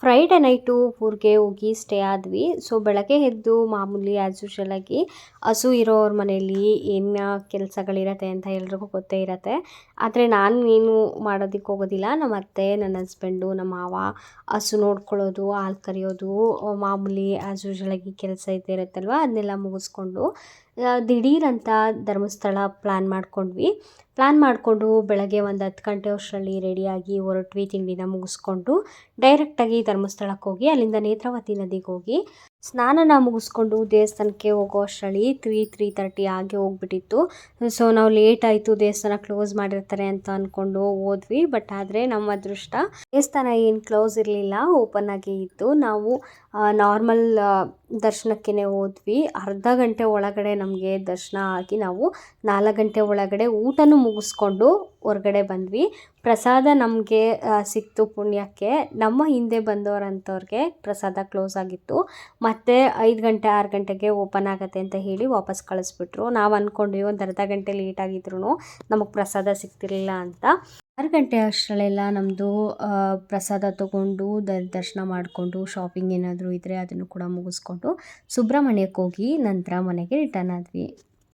Friday night ಊರಿಗೆ ಹೋಗಿ stay ಆದ್ವಿ. ಸೊ ಬೆಳಗ್ಗೆ ಎದ್ದು ಮಾಮೂಲಿ ಆ್ಯಸ್ ಯೂಶುವಲ್ ಆಗಿ ಹಸು ಇರೋರ ಮನೆಯಲ್ಲಿ ಏನು ಕೆಲಸಗಳಿರತ್ತೆ ಅಂತ ಎಲ್ರಿಗೂ ಗೊತ್ತೇ ಇರತ್ತೆ. ಆದರೆ ನಾನು ಏನು ಮಾಡೋದಕ್ಕೆ ಹೋಗೋದಿಲ್ಲ. ನಮ್ಮ ಅತ್ತೆ, ನನ್ನ ಹಸ್ಬೆಂಡು, ನಮ್ಮ ಮಾವ ಹಸು ನೋಡ್ಕೊಳ್ಳೋದು, ಹಾಲು ಕರೆಯೋದು, ಮಾಮೂಲಿ ಆ್ಯಸ್ ಯೂಶುವಲ್ ಆಗಿ ಕೆಲಸ ಇದ್ದೇ ಇರುತ್ತಲ್ವ, ಅದನ್ನೆಲ್ಲ ಮುಗಿಸ್ಕೊಂಡು ದಿಢೀರ್ ಅಂತ ಧರ್ಮಸ್ಥಳ ಪ್ಲ್ಯಾನ್ ಮಾಡಿಕೊಂಡು ಬೆಳಗ್ಗೆ ಒಂದು 10 ಗಂಟೆ ಅಷ್ಟರಲ್ಲಿ ರೆಡಿಯಾಗಿ ಹೊರಟ್ವಿ. ತಿಂಡಿನ ಮುಗಿಸ್ಕೊಂಡು ಡೈರೆಕ್ಟಾಗಿ ಧರ್ಮಸ್ಥಳಕ್ಕೆ ಹೋಗಿ ಅಲ್ಲಿಂದ ನೇತ್ರಾವತಿ ನದಿಗೆ ಹೋಗಿ ಸ್ನಾನನ ಮುಗಿಸ್ಕೊಂಡು ದೇವಸ್ಥಾನಕ್ಕೆ ಹೋಗೋ ಅಷ್ಟರಲ್ಲಿ 3:30 ಹಾಗೆ ಹೋಗ್ಬಿಟ್ಟಿತ್ತು. ಸೊ ನಾವು ಲೇಟ್ ಆಯಿತು, ದೇವಸ್ಥಾನ ಕ್ಲೋಸ್ ಮಾಡಿರ್ತಾರೆ ಅಂತ ಅಂದ್ಕೊಂಡು ಹೋದ್ವಿ. ಬಟ್ ಆದರೆ ನಮ್ಮ ಅದೃಷ್ಟ ದೇವಸ್ಥಾನ ಏನು ಕ್ಲೋಸ್ ಇರಲಿಲ್ಲ, ಓಪನ್ ಆಗೇ ಇತ್ತು. ನಾವು ನಾರ್ಮಲ್ ದರ್ಶನಕ್ಕೇ ಹೋದ್ವಿ. ಅರ್ಧ ಗಂಟೆ ಒಳಗಡೆ ನಮಗೆ ದರ್ಶನ ಆಗಿ ನಾವು 4 ಗಂಟೆ ಒಳಗಡೆ ಊಟನೂ ಮುಗಿಸ್ಕೊಂಡು ಹೊರಗಡೆ ಬಂದ್ವಿ. ಪ್ರಸಾದ ನಮಗೆ ಸಿಕ್ತು ಪುಣ್ಯಕ್ಕೆ. ನಮ್ಮ ಹಿಂದೆ ಬಂದವರಂಥವ್ರಿಗೆ ಪ್ರಸಾದ ಕ್ಲೋಸ್ ಆಗಿತ್ತು. ಮತ್ತು 5 ಗಂಟೆ 6 ಗಂಟೆಗೆ ಓಪನ್ ಆಗುತ್ತೆ ಅಂತ ಹೇಳಿ ವಾಪಸ್ ಕಳಿಸ್ಬಿಟ್ರು. ನಾವು ಅಂದ್ಕೊಂಡ್ವಿ ಒಂದು ಅರ್ಧ ಗಂಟೆ ಲೇಟ್ ಆಗಿದ್ರು ನಮಗೆ ಪ್ರಸಾದ ಸಿಗ್ತಿರ್ಲಿಲ್ಲ ಅಂತ. 6 ಗಂಟೆ ಅಷ್ಟರಲ್ಲೆಲ್ಲ ನಮ್ಮದು ಪ್ರಸಾದ ತೊಗೊಂಡು ದರ್ಶನ ಮಾಡಿಕೊಂಡು ಶಾಪಿಂಗ್ ಏನಾದರೂ ಇದ್ದರೆ ಅದನ್ನು ಕೂಡ ಮುಗಿಸ್ಕೊಂಡು ಸುಬ್ರಹ್ಮಣ್ಯಕ್ಕೆ ಹೋಗಿ ನಂತರ ಮನೆಗೆ ರಿಟರ್ನ್ ಆದ್ವಿ.